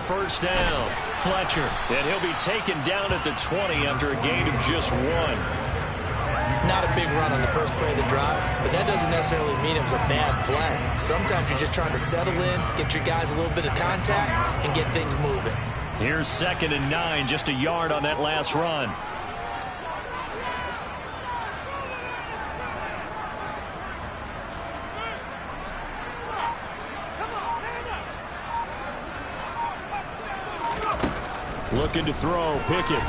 first down. Fletcher, and he'll be taken down at the 20 after a gain of just 1. Not a big run on the first play of the drive, but that doesn't necessarily mean it was a bad play. Sometimes you're just trying to settle in, get your guys a little bit of contact, and get things moving. Here's 2nd and 9, just a yard on that last run. Looking to throw, Pickett.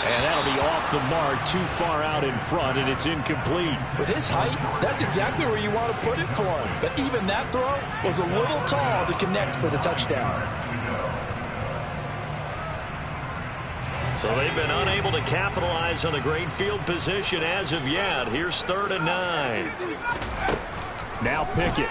And that'll be off the mark, too far out in front, and it's incomplete. With his height, that's exactly where you want to put it for him. But even that throw was a little tall to connect for the touchdown. So they've been unable to capitalize on the great field position as of yet. Here's 3rd and 9. Now Pickett.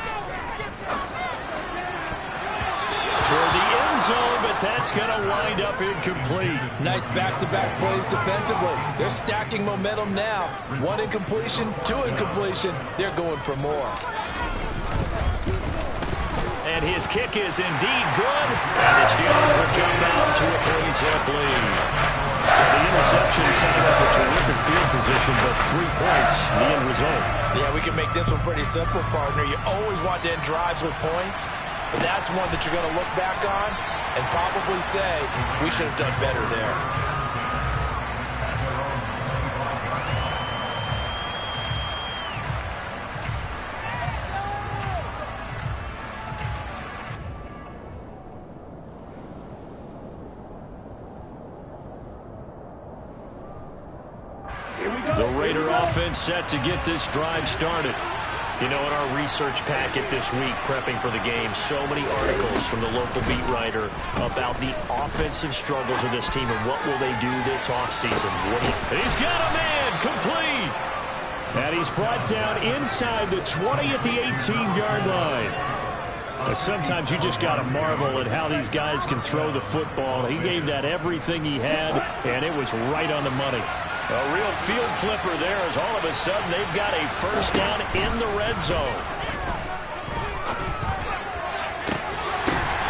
Toward the end zone, but that's going to wind up incomplete. Nice back-to-back plays defensively. They're stacking momentum now. 1 incompletion, 2 incompletion. They're going for more. And his kick is indeed good. And the Steelers will jump out to a 3-zip lead. So the interception set up a terrific field position, but 3 points, the end result. Yeah, we can make this one pretty simple, partner. You always want to end drives with points. But that's one that you're going to look back on and probably say, we should have done better there. The Raider offense set to get this drive started. You know, in our research packet this week, prepping for the game, so many articles from the local beat writer about the offensive struggles of this team and what will they do this offseason. He's got a man, complete! And he's brought down inside the 20 at the 18-yard line. But sometimes you just got to marvel at how these guys can throw the football. He gave that everything he had, and it was right on the money. A real field flipper there as all of a sudden they've got a first down in the red zone.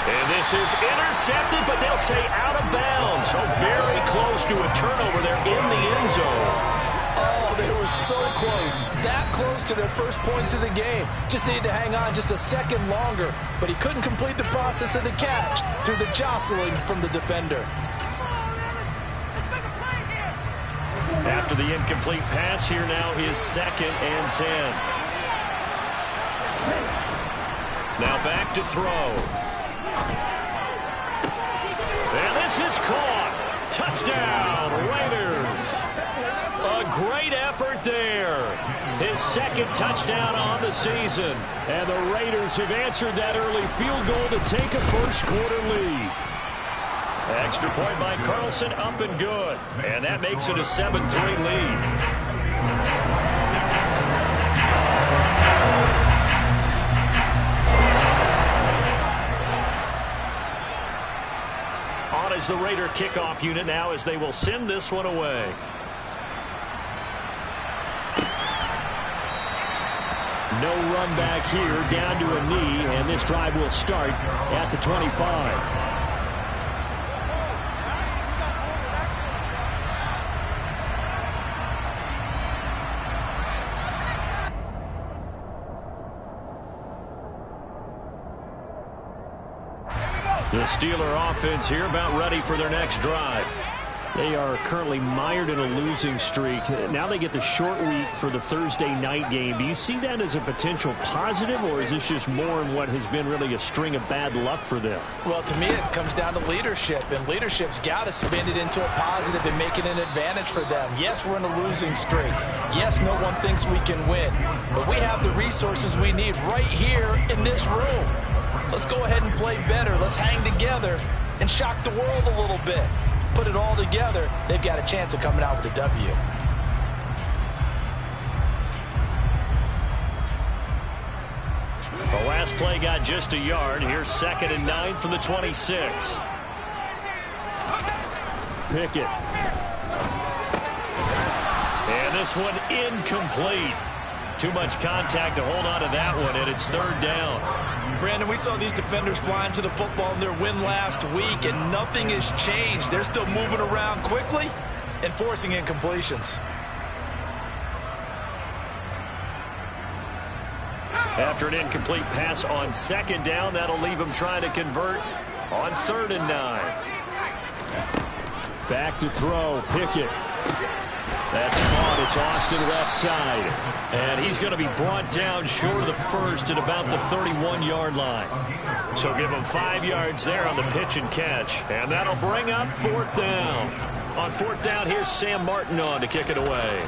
And this is intercepted, but they'll say out of bounds. So very close to a turnover there in the end zone. Oh, they were so close. That close to their first points of the game. Just needed to hang on just a second longer. But he couldn't complete the process of the catch through the jostling from the defender. After the incomplete pass, here now is 2nd and 10. Now back to throw. And this is caught. Touchdown, Raiders. A great effort there. His 2nd touchdown on the season. And the Raiders have answered that early field goal to take a first-quarter lead. Extra point by Carlson, up and good. And that makes it a 7-3 lead. On is the Raider kickoff unit now as they will send this one away. No run back here, down to a knee, and this drive will start at the 25. The Steeler offense here about ready for their next drive. They are currently mired in a losing streak. Now they get the short week for the Thursday night game. Do you see that as a potential positive, or is this just more in what has been really a string of bad luck for them? Well, to me, it comes down to leadership, and leadership's got to spin it into a positive and make it an advantage for them. Yes, we're in a losing streak. Yes, no one thinks we can win, but we have the resources we need right here in this room. Let's go ahead and play better. Let's hang together and shock the world a little bit. Put it all together, they've got a chance of coming out with a W. The last play got just a yard. Here's 2nd and 9 from the 26. Pickett. And this one incomplete. Too much contact to hold on to that one, and it's third down. Brandon, we saw these defenders flying to the football in their win last week, and nothing has changed. They're still moving around quickly and forcing incompletions. After an incomplete pass on second down, that'll leave him trying to convert on 3rd and 9. Back to throw, Pickett. That's caught. It's Austin left side. And he's going to be brought down short of the first at about the 31-yard line. So give him 5 yards there on the pitch and catch. And that'll bring up 4th down. On 4th down, here's Sam Martin on to kick it away.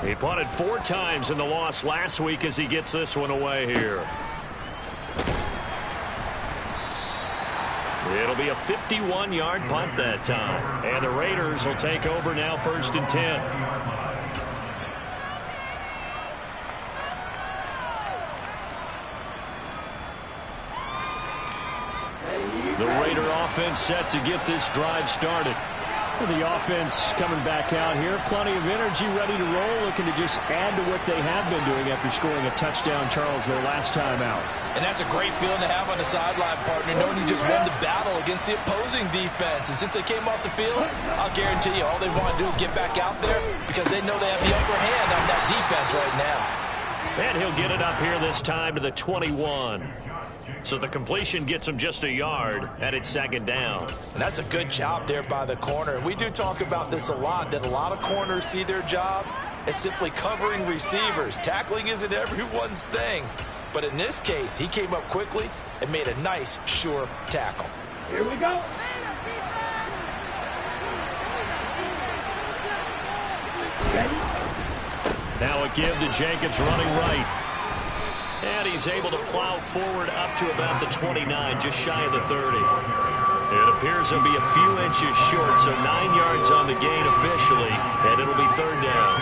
He punted 4 times in the loss last week as he gets this one away here. It'll be a 51-yard punt that time. And the Raiders will take over now 1st and 10. The Raider offense set to get this drive started. The offense coming back out here. Plenty of energy, ready to roll, looking to just add to what they have been doing after scoring a touchdown, Charles, their last time out. And that's a great feeling to have on the sideline, partner, knowing you just won the battle against the opposing defense. And since they came off the field, I'll guarantee you all they want to do is get back out there because they know they have the upper hand on that defense right now. And he'll get it up here this time to the 21. So the completion gets him just a yard, and it's 2nd down. And that's a good job there by the corner. And we do talk about this a lot, that a lot of corners see their job as simply covering receivers. Tackling isn't everyone's thing. But in this case, he came up quickly and made a nice, sure tackle. Here we go. Now a give to Jacobs running right. And he's able to plow forward up to about the 29, just shy of the 30. It appears he'll be a few inches short, so 9 yards on the gain officially, and it'll be 3rd down.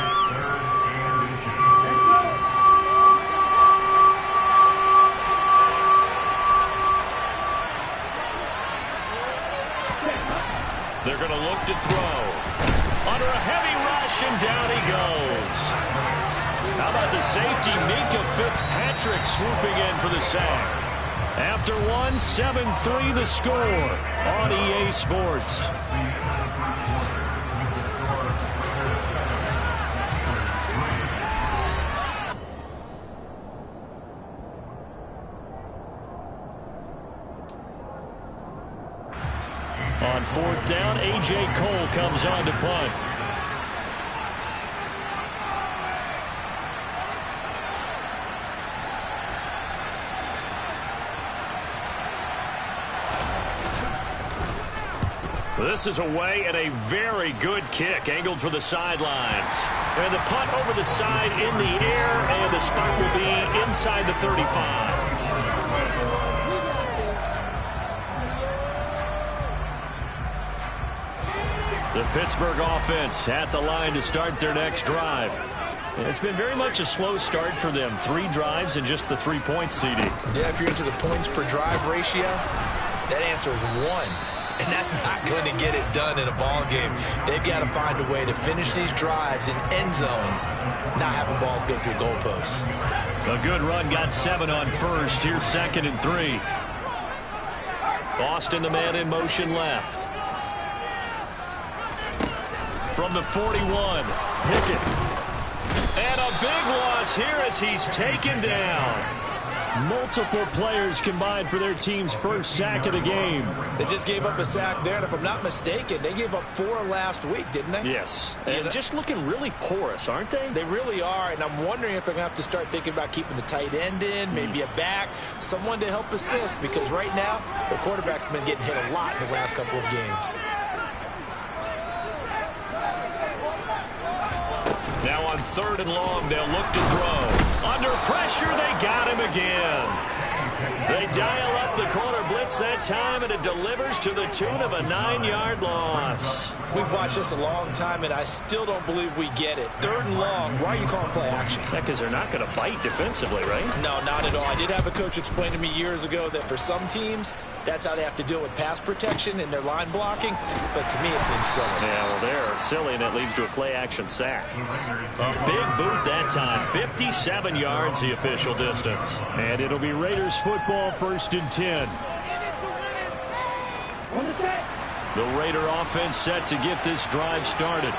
They're going to look to throw. Under a heavy rush, and down he goes. How about the safety, Minka Fitzpatrick, swooping in for the sack. After one, 7-3 the score on EA Sports. On 4th down, A.J. Cole comes on to punt. This is away and a very good kick angled for the sidelines. And the punt over the side in the air, and the spot will be inside the 35. The Pittsburgh offense at the line to start their next drive. It's been very much a slow start for them. 3 drives and just the 3-point seeding. Yeah, if you're into the points per drive ratio, that answer is 1. And that's not going to get it done in a ball game. They've got to find a way to finish these drives in end zones, not having balls go through goalposts. A good run, got 7 on first. Here's 2nd and 3. Boston, the man in motion left. From the 41, Pickett. And a big loss here as he's taken down. Multiple players combined for their team's first sack of the game. They just gave up a sack there, and if I'm not mistaken, they gave up 4 last week, didn't they? Yes. And just looking really porous, aren't they? They really are, and I'm wondering if they're going to have to start thinking about keeping the tight end in, maybe a back, someone to help assist, because right now, the quarterback's been getting hit a lot in the last couple of games. Now on 3rd and long, they'll look to throw. Under pressure, they got him again. They dial up the quarterback. blitz that time, and it delivers to the tune of a 9-yard loss. We've watched this a long time, and I still don't believe we get it. 3rd and long, why are you calling play action? Yeah, because they're not going to bite defensively, right? No, not at all. I did have a coach explain to me years ago that for some teams, that's how they have to deal with pass protection and their line blocking, but to me it seems silly. Yeah, well, they're silly, and it leads to a play-action sack. A big boot that time, 57 yards the official distance. And it'll be Raiders football, 1st and 10. The Raider offense set to get this drive started.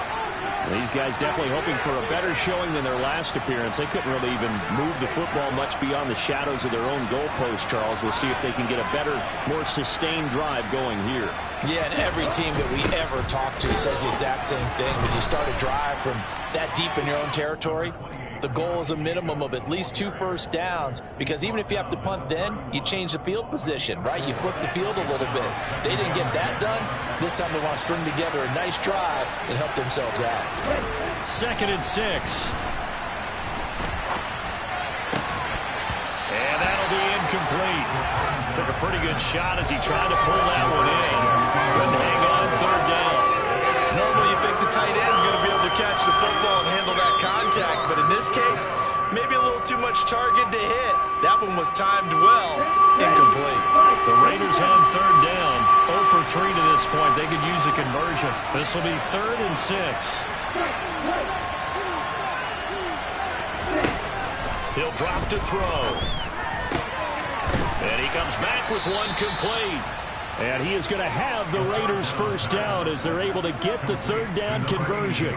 These guys definitely hoping for a better showing than their last appearance. They couldn't really even move the football much beyond the shadows of their own goalpost, Charles. We'll see if they can get a better, more sustained drive going here. Yeah, and every team that we ever talk to says the exact same thing. When you start a drive from that deep in your own territory, the goal is a minimum of at least 2 first downs, because even if you have to punt then, you change the field position, right? You flip the field a little bit. They didn't get that done. This time they want to string together a nice drive and help themselves out. 2nd and 6. And that'll be incomplete. Took a pretty good shot as he tried to pull that one in. Couldn't hang on 3rd down. Normally you think the tight end's going to be able to catch the football and handle that contact, but in this case, maybe a little too much target to hit. That one was timed well. Incomplete. The Raiders on 3rd down. 0 for 3 to this point. They could use a conversion. This will be 3rd and 6. He'll drop to throw. And he comes back with one complete. And he is going to have the Raiders 1st down as they're able to get the 3rd down conversion.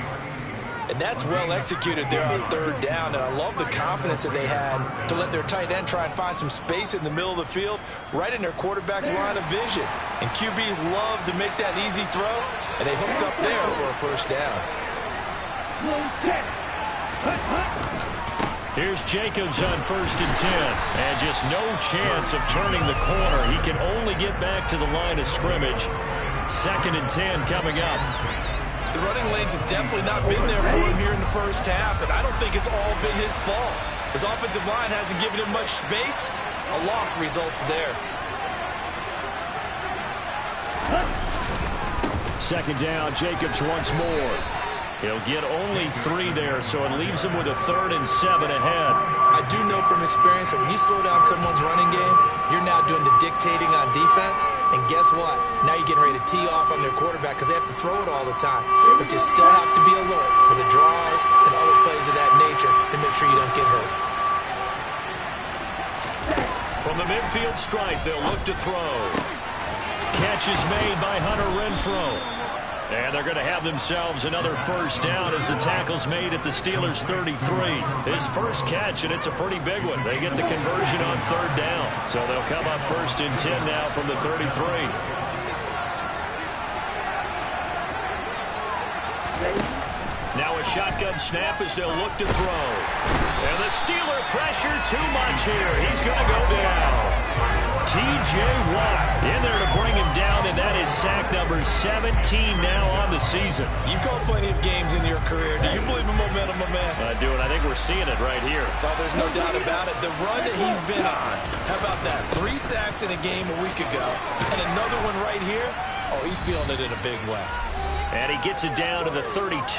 And that's well executed there on 3rd down. And I love the confidence that they had to let their tight end try and find some space in the middle of the field, right in their quarterback's line of vision. And QBs love to make that easy throw, and they hooked up there for a 1st down. Here's Jacobs on 1st and 10. And just no chance of turning the corner. He can only get back to the line of scrimmage. 2nd and 10 coming up. The running lanes have definitely not been there for him here in the 1st half, and I don't think it's all been his fault. His offensive line hasn't given him much space. A loss results there. 2nd down, Jacobs once more. He'll get only 3 there, so it leaves him with a 3rd and 7 ahead. I do know from experience that when you slow down someone's running game, you're now doing the dictating on defense. And guess what? Now you're getting ready to tee off on their quarterback because they have to throw it all the time. But you still have to be alert for the draws and other plays of that nature to make sure you don't get hurt. From the midfield strike, they'll look to throw. Catch is made by Hunter Renfrow. And they're going to have themselves another 1st down as the tackle's made at the Steelers' 33. His first catch, and it's a pretty big one. They get the conversion on 3rd down. So they'll come up 1st and 10 now from the 33. Now a shotgun snap as they'll look to throw. And the Steeler pressure too much here. He's going to go down. T.J. Watt in there to bring him down, and that is sack number 17 now on the season. You've called plenty of games in your career. Do you believe in momentum, my man? I do, and I think we're seeing it right here. Well, there's no doubt about it. The run that he's been on, how about that? 3 sacks in a game a week ago, and another one right here. Oh, he's feeling it in a big way. And he gets it down to the 32.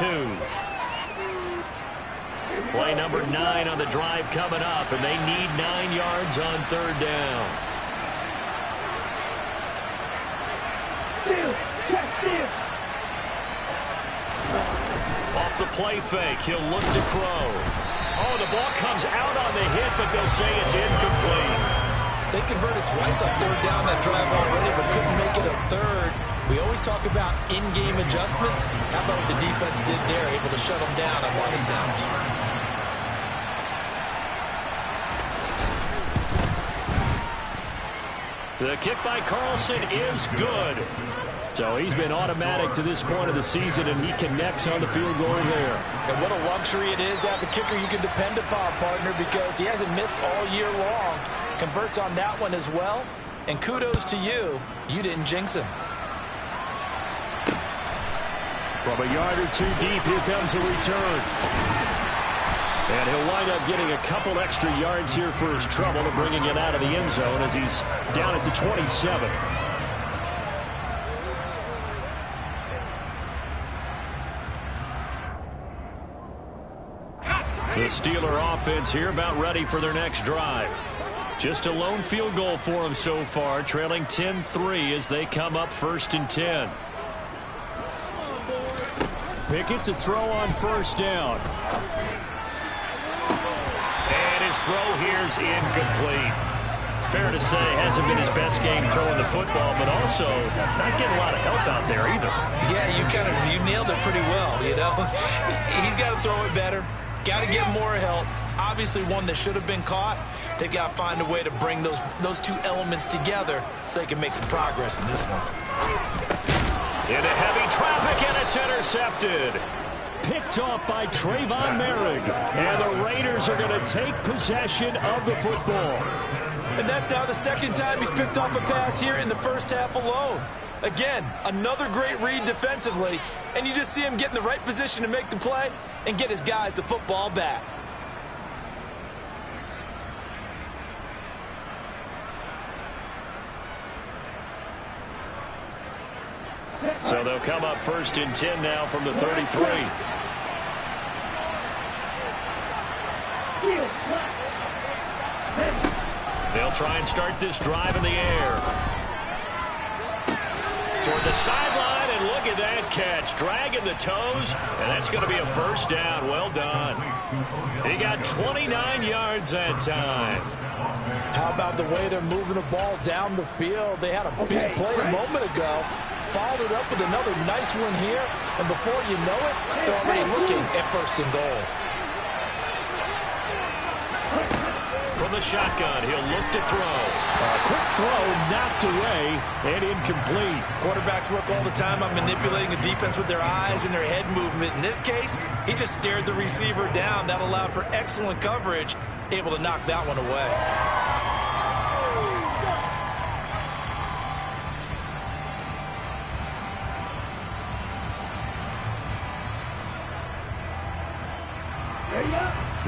Play number 9 on the drive coming up, and they need 9 yards on 3rd down. Off the play fake, he'll look to throw. Oh, the ball comes out on the hit, but they'll say it's incomplete. They converted twice on 3rd down that drive already, but couldn't make it a 3rd. We always talk about in-game adjustments. How about what the defense did there, able to shut them down on one attempt? The kick by Carlson is good. So he's been automatic to this point of the season, and he connects on the field goal there. And what a luxury it is to have a kicker you can depend upon, partner, because he hasn't missed all year long. Converts on that one as well. And kudos to you. You didn't jinx him. From a yard or 2 deep, here comes a return. And he'll wind up getting a couple extra yards here for his trouble and bringing it out of the end zone as he's down at the 27. The Steeler offense here about ready for their next drive. Just a lone field goal for them so far, trailing 10-3 as they come up 1st and 10. Pickett to throw on first down. And his throw here's incomplete. Fair to say, hasn't been his best game throwing the football, but also not getting a lot of help out there either. Yeah, you nailed it pretty well, you know. He's got to throw it better. Got to get more help. Obviously one that should have been caught. They've got to find a way to bring those two elements together so they can make some progress in this one. Into heavy traffic, and it's intercepted. Picked off by Trayvon Merrick. And the Raiders are going to take possession of the football. And that's now the second time he's picked off a pass here in the first half alone. Again, another great read defensively. And you just see him get in the right position to make the play and get his guys the football back. So they'll come up 1st and 10 now from the 33. They'll try and start this drive in the air. Toward the sideline, and look at that catch. Dragging the toes, and that's going to be a first down. Well done. He got 29 yards that time. How about the way they're moving the ball down the field? They had a big play a moment ago. Followed it up with another nice one here. And before you know it, they're already looking at 1st and goal. From the shotgun, he'll look to throw. A quick throw knocked away and incomplete. Quarterbacks work all the time on manipulating the defense with their eyes and their head movement. In this case, he just stared the receiver down. That allowed for excellent coverage, able to knock that one away.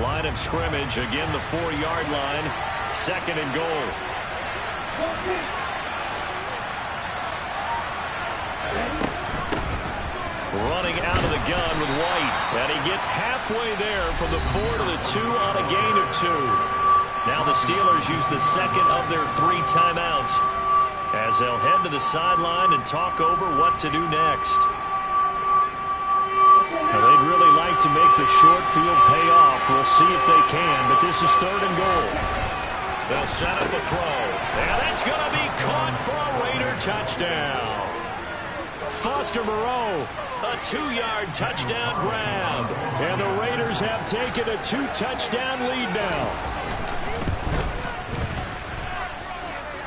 Line of scrimmage, again the 4-yard line. 2nd and goal. Running out of the gun with White. And he gets halfway there from the 4 to the 2 on a gain of 2. Now the Steelers use the 2nd of their 3 timeouts as they'll head to the sideline and talk over what to do next. Now they'd really like to make the short field pay off. We'll see if they can, but this is 3rd and goal. They'll set up a throw. And that's going to be caught for a Raider touchdown. Foster Moreau, a 2-yard touchdown grab. And the Raiders have taken a 2-touchdown lead now.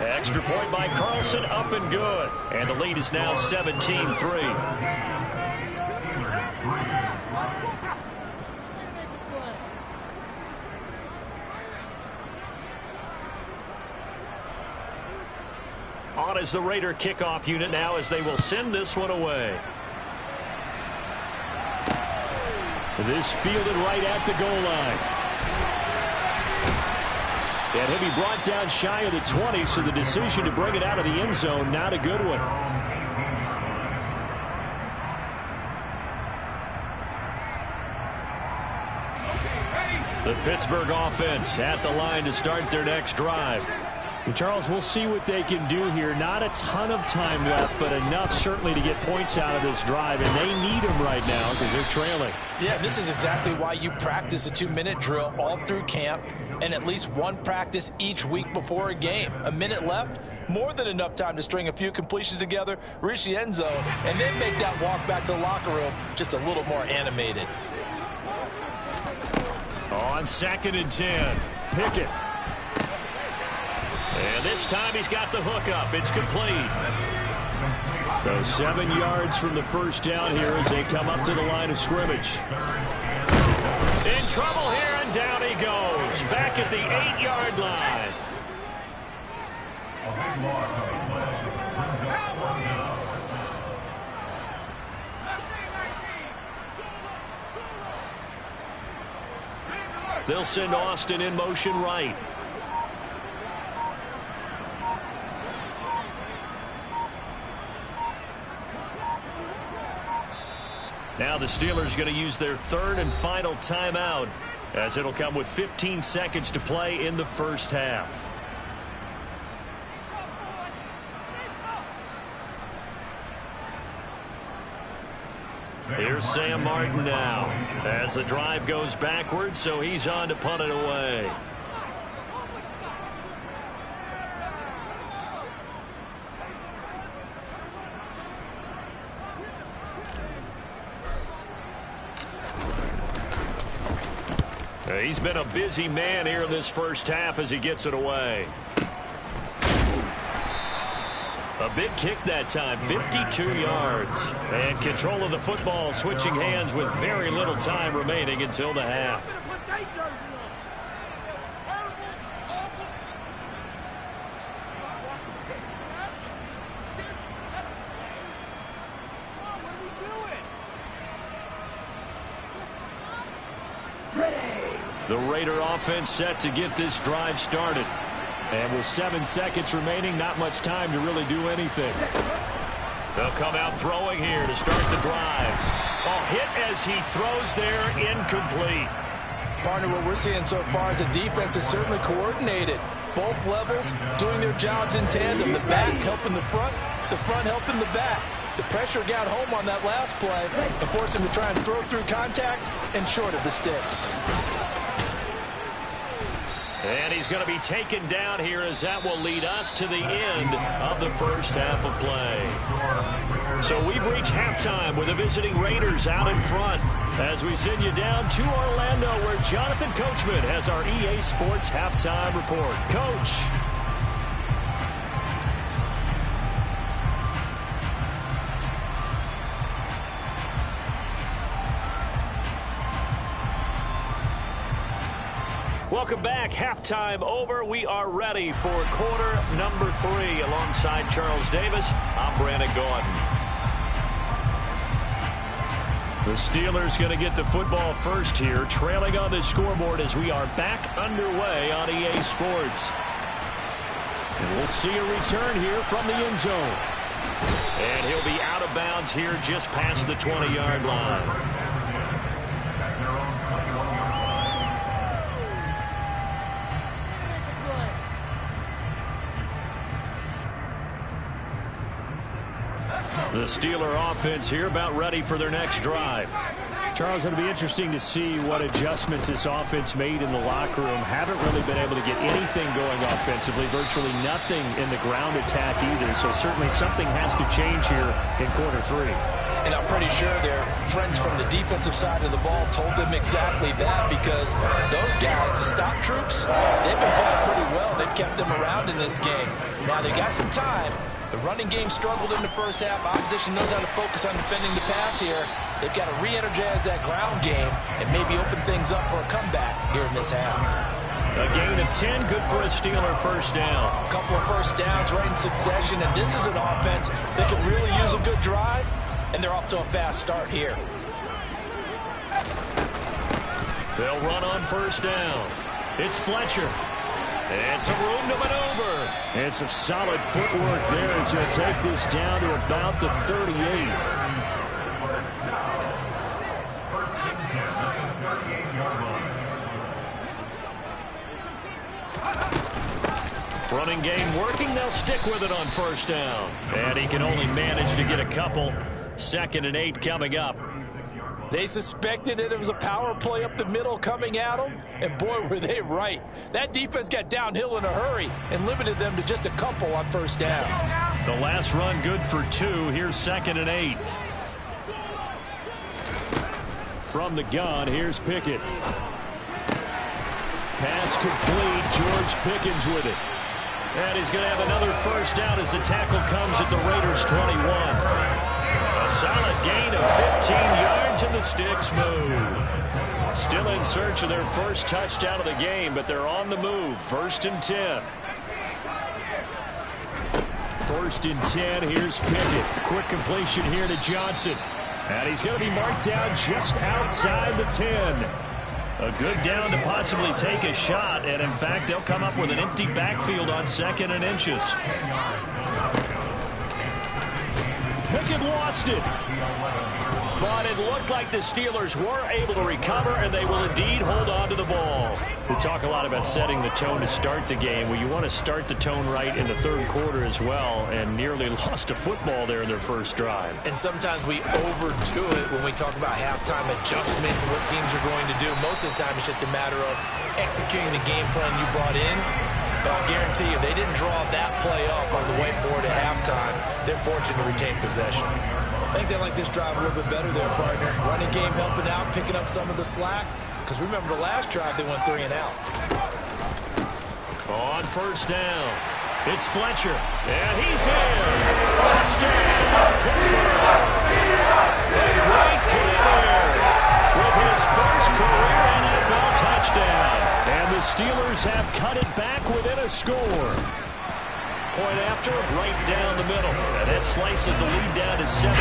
Extra point by Carlson, up and good. And the lead is now 17-3. On is the Raider kickoff unit now as they will send this one away. This fielded right at the goal line. And he'll be brought down shy of the 20, so the decision to bring it out of the end zone, not a good one. The Pittsburgh offense at the line to start their next drive. And Charles, we'll see what they can do here. Not a ton of time left, but enough certainly to get points out of this drive, and they need them right now because they're trailing. Yeah, this is exactly why you practice a 2-minute drill all through camp and at least one practice each week before a game. A minute left, more than enough time to string a few completions together, reach the end zone, and then make that walk back to the locker room just a little more animated. On 2nd and 10, Pickett. And this time he's got the hook up. It's complete. So 7 yards from the first down here as they come up to the line of scrimmage. In trouble here, and down he goes. Back at the 8-yard line. They'll send Austin in motion right. Now the Steelers going to use their third and final timeout, as it'll come with 15 seconds to play in the first half. Here's Sam Martin now as the drive goes backwards, so he's on to punt it away. He's been a busy man here in this first half as he gets it away. A big kick that time, 52 yards. And control of the football, switching hands with very little time remaining until the half. The Raider offense set to get this drive started. And with 7 seconds remaining, not much time to really do anything. They'll come out throwing here to start the drive. Oh, hit as he throws there, incomplete. Partner, what we're seeing so far is the defense is certainly coordinated. Both levels doing their jobs in tandem. The back helping the front helping the back. The pressure got home on that last play and forced him to try and throw through contact and short of the sticks. And he's going to be taken down here, as that will lead us to the end of the first half of play. So we've reached halftime with the visiting Raiders out in front, as we send you down to Orlando, where Jonathan Coachman has our EA Sports halftime report. Coach. Welcome back. Halftime over. We are ready for quarter number 3. Alongside Charles Davis, I'm Brandon Gordon. The Steelers going to get the football first here, trailing on the scoreboard as we are back underway on EA Sports. And we'll see a return here from the end zone. And he'll be out of bounds here just past the 20-yard line. The Steeler offense here about ready for their next drive. Charles, it'll be interesting to see what adjustments this offense made in the locker room. Haven't really been able to get anything going offensively, virtually nothing in the ground attack either. So certainly something has to change here in quarter 3. And I'm pretty sure their friends from the defensive side of the ball told them exactly that, because those guys, the stop troops, they've been playing pretty well. They've kept them around in this game. Now they got some time. The running game struggled in the first half. Opposition knows how to focus on defending the pass here. They've got to re-energize that ground game and maybe open things up for a comeback here in this half. A gain of 10, good for a Steeler first down. A couple of first downs right in succession, and this is an offense that can really use a good drive, and they're off to a fast start here. They'll run on first down. It's Fletcher. And some room to maneuver. And some solid footwork there as he'll take this down to about the 38. Running game working. They'll stick with it on first down. And he can only manage to get a couple. 2nd and 8 coming up. They suspected that it was a power play up the middle coming at them, and boy, were they right. That defense got downhill in a hurry and limited them to just a couple on first down. The last run good for 2. Here's 2nd and 8. From the gun, here's Pickett. Pass complete. George Pickens with it. And he's going to have another first down as the tackle comes at the Raiders' 21. A solid gain of 15 yards, and the sticks move. Still in search of their first touchdown of the game, but they're on the move. 1st and 10. 1st and 10. Here's Pickett. Quick completion here to Johnson. And he's going to be marked down just outside the 10. A good down to possibly take a shot, and in fact, they'll come up with an empty backfield on 2nd and inches. Pickett lost it. But it looked like the Steelers were able to recover, and they will indeed hold on to the ball. We talk a lot about setting the tone to start the game. Well, you want to start the tone right in the 3rd quarter as well, and nearly lost a football there in their first drive. And sometimes we overdo it when we talk about halftime adjustments and what teams are going to do. Most of the time, it's just a matter of executing the game plan you brought in. But I'll guarantee you, they didn't draw that play up on the whiteboard at halftime. They're fortunate to retain possession. I think they like this drive a little bit better there, partner. Running game helping out, picking up some of the slack. Because remember the last drive, they went 3 and out. On 1st down, it's Fletcher. And he's in. Touchdown, Pittsburgh. A great play there with his first career NFL touchdown. And the Steelers have cut it back within a score. Point after, right down the middle. And that slices the lead down to 17-10.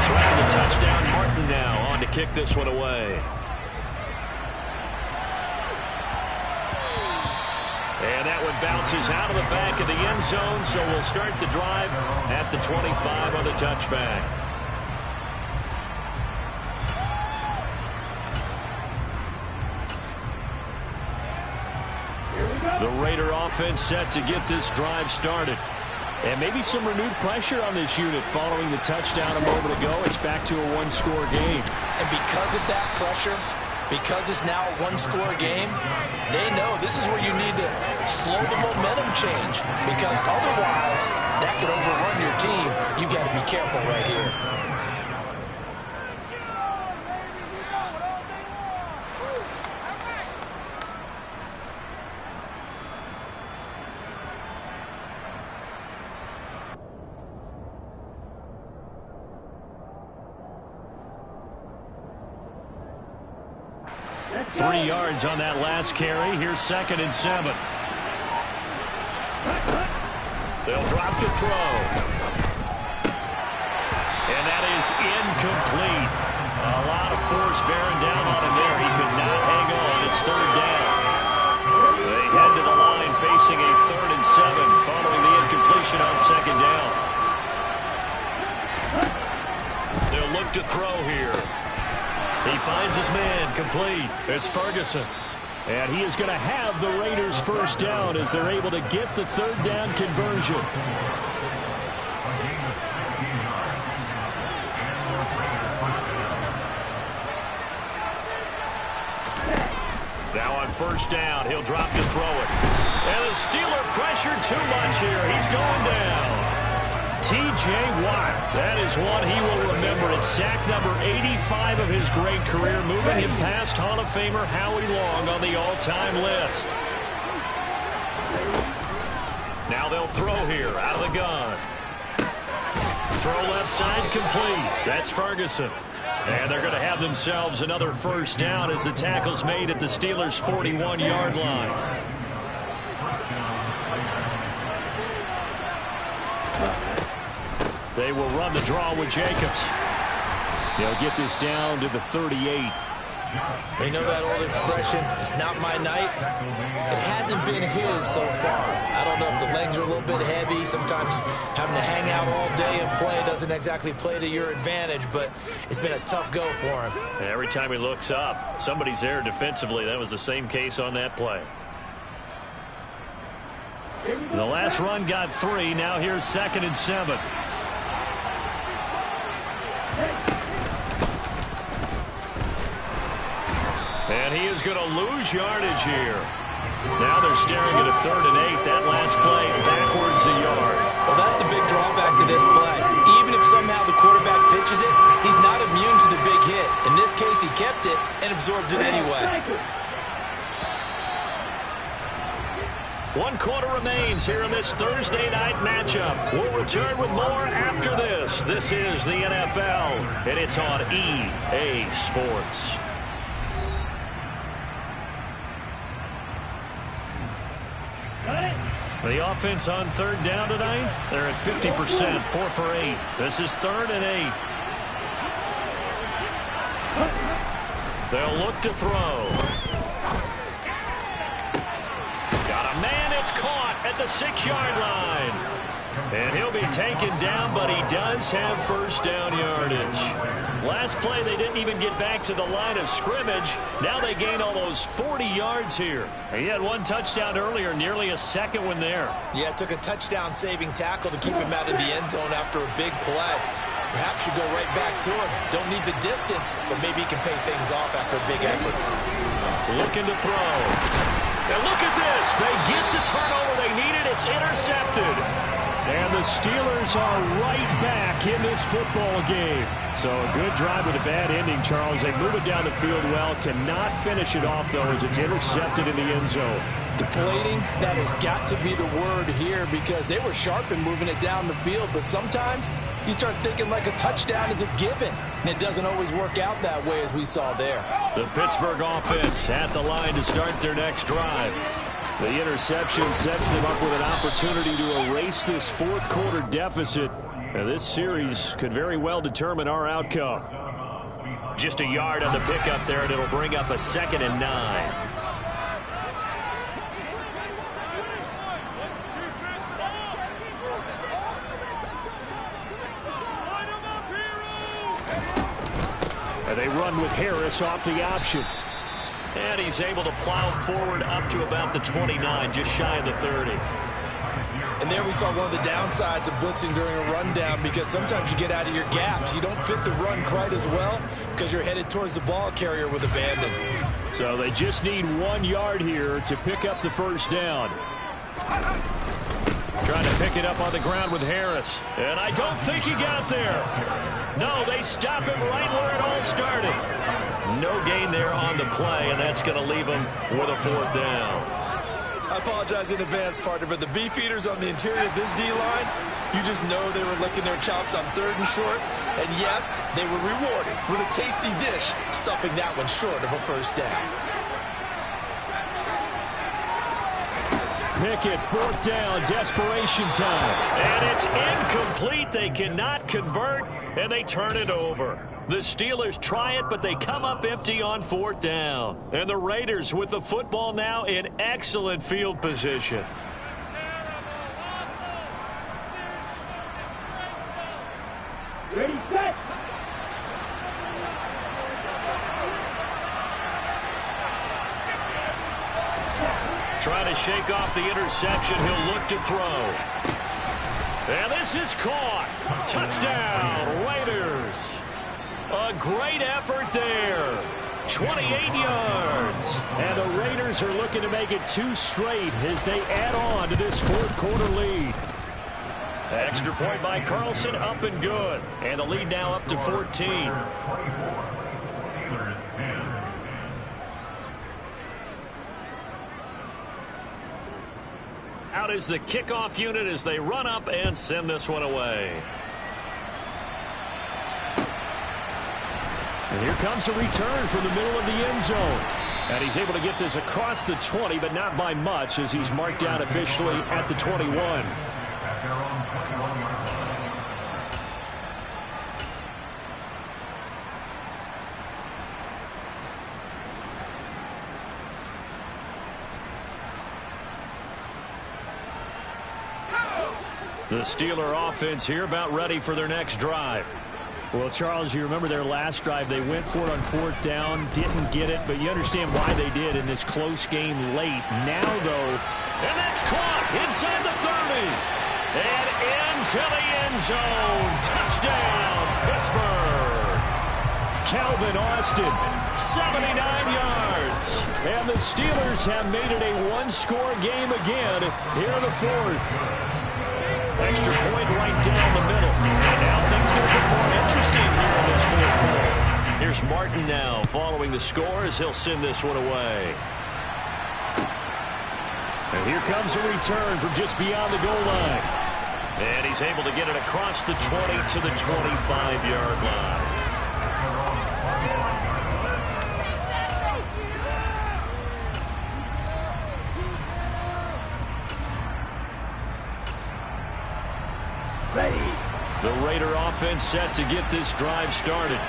So after the touchdown, Martin now on to kick this one away. And that one bounces out of the back of the end zone, so we'll start the drive at the 25 on the touchback. The Raider offense set to get this drive started. And maybe some renewed pressure on this unit following the touchdown a moment ago. It's back to a 1-score game. And because of that pressure, because it's now a 1-score game, they know this is where you need to slow the momentum change. Because otherwise, that could overrun your team. You've got to be careful right here. Three yards on that last carry. Here's 2nd and 7. They'll drop to throw. And that is incomplete. A lot of force bearing down on him there. He could not hang on. It's 3rd down. They head to the line facing a 3rd and 7 following the incompletion on 2nd down. They'll look to throw here. He finds his man complete. It's Ferguson. And he is going to have the Raiders' first down as they're able to get the 3rd down conversion. Now on 1st down, he'll drop to throw it. And the Steeler pressured too much here. He's going down. T.J. Watt, that is one he will remember. It's sack number 85 of his great career, moving him past Hall of Famer Howie Long on the all-time list. Now they'll throw here out of the gun. Throw left side complete. That's Ferguson. And they're going to have themselves another first down as the tackle's made at the Steelers' 41-yard line. They will run the draw with Jacobs. They'll get this down to the 38. They know that old expression, it's not my night. It hasn't been his so far. I don't know if the legs are a little bit heavy. Sometimes having to hang out all day and play doesn't exactly play to your advantage, but it's been a tough go for him. And every time he looks up, somebody's there defensively. That was the same case on that play. The last run got 3. Now here's 2nd and 7. And he is going to lose yardage here. Now they're staring at a 3rd and 8. That last play backwards a yard. Well, that's the big drawback to this play. Even if somehow the quarterback pitches it, he's not immune to the big hit. In this case, he kept it and absorbed it anyway. 1 quarter remains here in this Thursday night matchup. We'll return with more after this. This is the NFL, and it's on EA Sports. The offense on 3rd down tonight, they're at 50%, 4 for 8. This is 3rd and 8. They'll look to throw. Got a man. It's caught at the 6-yard line. And he'll be taken down, but he does have first down yardage. Last play, they didn't even get back to the line of scrimmage. Now they gain almost 40 yards here. He had one touchdown earlier, nearly a second one there. Yeah, it took a touchdown-saving tackle to keep him out of the end zone after a big play. Perhaps you go right back to him. Don't need the distance, but maybe he can pay things off after a big effort. Looking to throw. And look at this. They get the turnover they needed. It's intercepted. And the Steelers are right back in this football game. So a good drive with a bad ending, Charles. They move it down the field well. Cannot finish it off, though, as it's intercepted in the end zone. Deflating, that has got to be the word here because they were sharp in moving it down the field. But sometimes you start thinking like a touchdown is a given. And it doesn't always work out that way as we saw there. The Pittsburgh offense at the line to start their next drive. The interception sets them up with an opportunity to erase this fourth-quarter deficit. And this series could very well determine our outcome. Just a yard on the pickup there, and it'll bring up a 2nd and 9. And they run with Harris off the option. And he's able to plow forward up to about the 29, just shy of the 30. And there we saw one of the downsides of blitzing during a rundown because sometimes you get out of your gaps. You don't fit the run quite as well because you're headed towards the ball carrier with abandon. So they just need 1 yard here to pick up the first down. Trying to pick it up on the ground with Harris. And I don't think he got there. No, they stop him right where it all started. No gain there on the play, and that's going to leave him with a 4th down. I apologize in advance, partner, but the beef-eaters on the interior of this D-line, you just know they were licking their chops on 3rd and short. And yes, they were rewarded with a tasty dish, stuffing that one short of a first down. Pickett, 4th down, desperation time. And it's incomplete. They cannot convert, and they turn it over. The Steelers try it, but they come up empty on 4th down. And the Raiders with the football now in excellent field position. Ready, set. Trying to shake off the interception. He'll look to throw. And this is caught. Touchdown, Raiders. A great effort there. 28 yards. And the Raiders are looking to make it 2 straight as they add on to this fourth-quarter lead. Extra point by Carlson, up and good. And the lead now up to 14. Out is the kickoff unit as they run up and send this one away. And here comes a return from the middle of the end zone. And he's able to get this across the 20, but not by much as he's marked down officially at the 21. The Steeler offense here about ready for their next drive. Well, Charles, you remember their last drive. They went for it on 4th down, didn't get it, but you understand why they did in this close game late. Now, though, and that's caught inside the 30. And into the end zone. Touchdown, Pittsburgh. Calvin Austin, 79 yards. And the Steelers have made it a one-score game again here in the 4th. Extra point right down the middle. And now things get a bit more interesting here in this 4th quarter. Here's Martin now following the score as he'll send this one away. And here comes a return from just beyond the goal line. And he's able to get it across the 20 to the 25-yard line. The Raider offense set to get this drive started.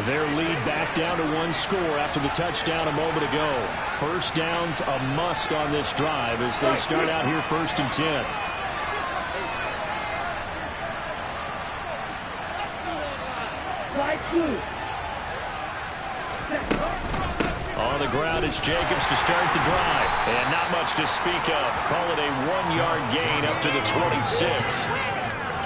Their lead back down to 1 score after the touchdown a moment ago. First down's a must on this drive as they start out here 1st and 10. On the ground, it's Jacobs to start the drive. And not much to speak of. Call it a 1-yard gain up to the 26.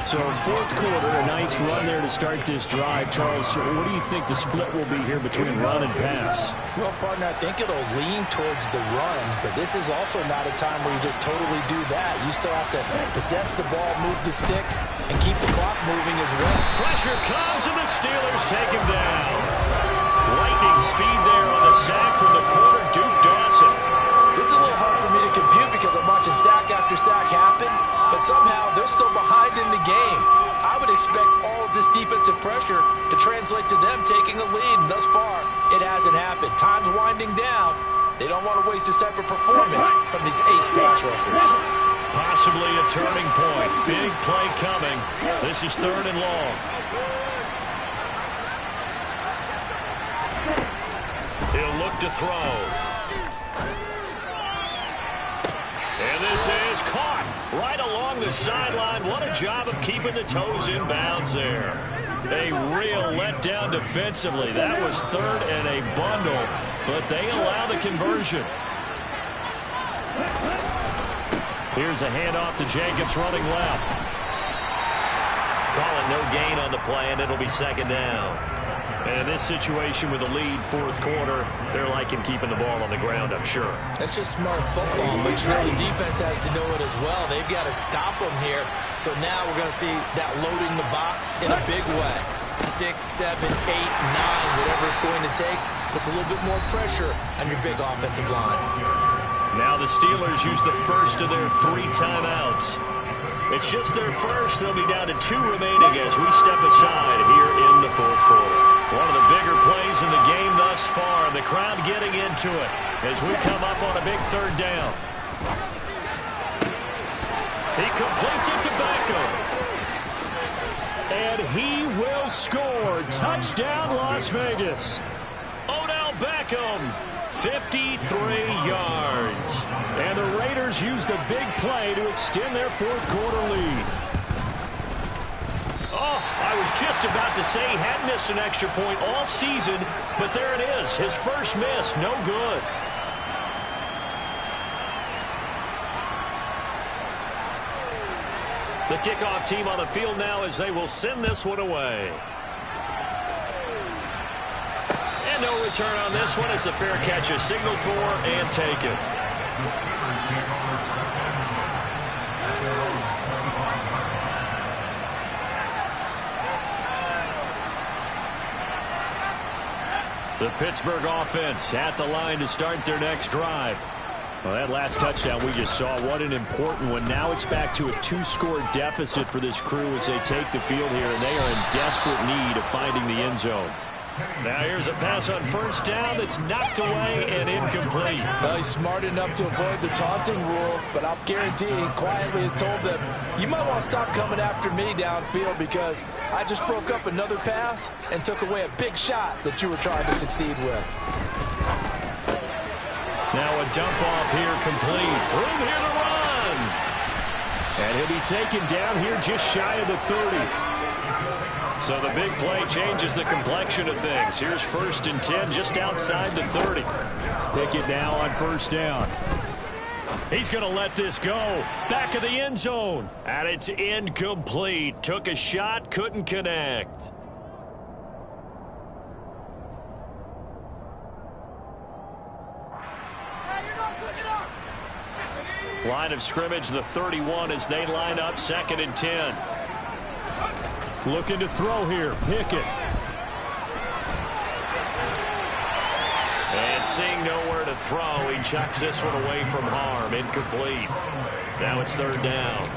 So 4th quarter, a nice run there to start this drive. Charles, what do you think the split will be here between run and pass? Well, partner, I think it'll lean towards the run, but this is also not a time where you just totally do that. You still have to possess the ball, move the sticks, and keep the clock moving as well. Pressure comes, and the Steelers take him down. Lightning speed there on the sack from the corner, Duke Dawson. This is a little hard for me to compute because I'm watching sack after sack happen, but somehow they're still behind in the game. I would expect all of this defensive pressure to translate to them taking a lead. And thus far, it hasn't happened. Time's winding down. They don't want to waste this type of performance from these ace pass rushers. Possibly a turning point. Big play coming. This is 3rd and long. He'll look to throw. And this is caught right along the sideline. What a job of keeping the toes in bounds there. A real letdown defensively. That was 3rd and a bundle, but they allow the conversion. Here's a handoff to Jacobs running left. Call it no gain on the play, and it'll be 2nd down. And in this situation with a lead 4th quarter, they're liking keeping the ball on the ground, I'm sure. That's just smart football, but you know the defense has to know it as well. They've got to stop them here. So now we're going to see that loading the box in a big way. 6, 7, 8, 9, whatever it's going to take, puts a little bit more pressure on your big offensive line. Now the Steelers use the first of their 3 timeouts. It's just their first. They'll be down to 2 remaining as we step aside here in the 4th quarter. One of the bigger plays in the game thus far, and the crowd getting into it as we come up on a big 3rd down. He completes it to Beckham. And he will score. Touchdown, Las Vegas. Odell Beckham, 53 yards. And the Raiders use the big play to extend their 4th quarter lead. Oh, I was just about to say he hadn't missed an extra point all season, but there it is. His first miss, no good. The kickoff team on the field now as they will send this one away. And no return on this one as the fair catch is signaled for and taken. The Pittsburgh offense at the line to start their next drive. Well, that last touchdown we just saw, what an important one. Now it's back to a 2-score deficit for this crew as they take the field here, and they are in desperate need of finding the end zone. Now here's a pass on 1st down that's knocked away and incomplete. Well, he's smart enough to avoid the taunting rule, but I'll guarantee he quietly has told them, you might want to stop coming after me downfield because I just broke up another pass and took away a big shot that you were trying to succeed with. Now a dump off here complete. Room here to run. And he'll be taken down here just shy of the 30. So the big play changes the complexion of things. Here's 1st and 10 just outside the 30. Pickett now on 1st down. He's going to let this go. Back of the end zone. And it's incomplete. Took a shot, couldn't connect. Line of scrimmage, the 31 as they line up 2nd and 10. Looking to throw here. Pickett. And seeing nowhere to throw, he chucks this one away from harm. Incomplete. Now it's 3rd down.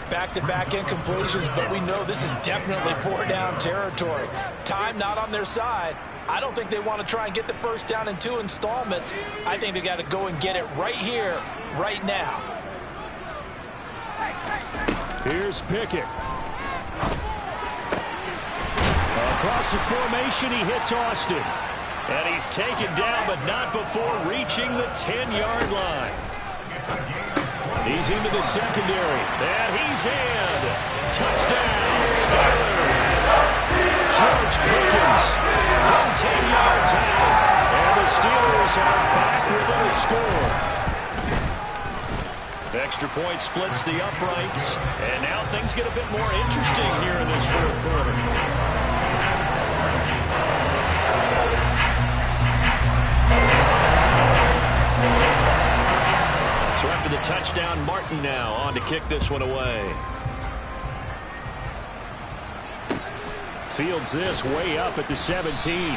Back-to-back incompletions, but we know this is definitely 4-down territory. Time not on their side. I don't think they want to try and get the 1st down in 2 installments. I think they got to go and get it right here, right now. Here's Pickett. Across the formation, he hits Austin. And he's taken down, but not before reaching the 10-yard line. He's into the secondary, and he's in. Touchdown, Steelers. George Pickens from 10 yards out. And the Steelers are back within a score. Extra point splits the uprights, and now things get a bit more interesting here in this fourth quarter. So after the touchdown, Martin now on to kick this one away. Fields this way up at the 17.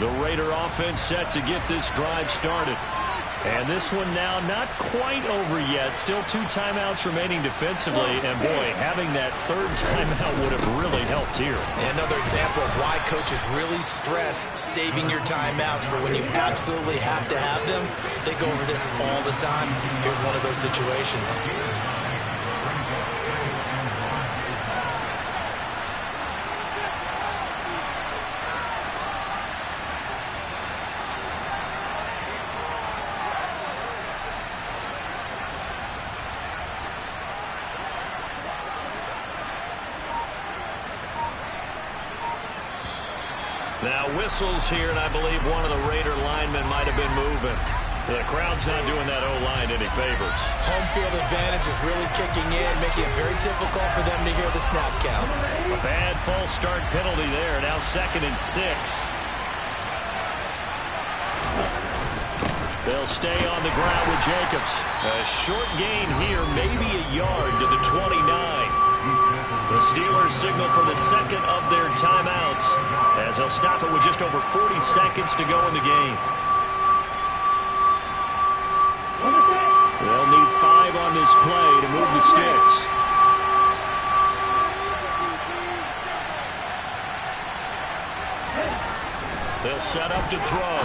The Raider offense set to get this drive started. And this one now not quite over yet. Still 2 timeouts remaining defensively. And, boy, having that third timeout would have really helped here. Another example of why coaches really stress saving your timeouts for when you absolutely have to have them. They go over this all the time. Here's one of those situations. Now whistles here, and I believe one of the Raider linemen might have been moving. The crowd's not doing that O-line any favors. Home field advantage is really kicking in, making it very difficult for them to hear the snap count. A bad false start penalty there. Now 2nd and 6. They'll stay on the ground with Jacobs. A short gain here, maybe a yard to the 29. The Steelers signal for the second of their timeouts as they'll stop it with just over 40 seconds to go in the game. They'll need 5 on this play to move the sticks. They'll set up to throw.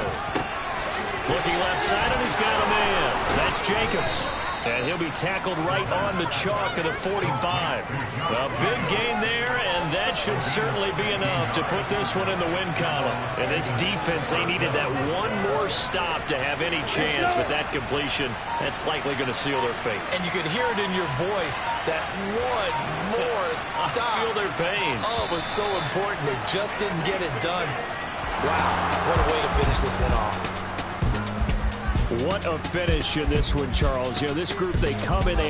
Looking left side, and he's got a man. That's Jacobs. And he'll be tackled right on the chalk of the 45. A big gain there, and that should certainly be enough to put this one in the win column. And this defense, they needed that one more stop to have any chance, but that completion, that's likely going to seal their fate. And you could hear it in your voice, that one more stop. I feel their pain. Oh, it was so important. They just didn't get it done. Wow, what a way to finish this one off. What a finish in this one, Charles. You know, this group, they come in, they have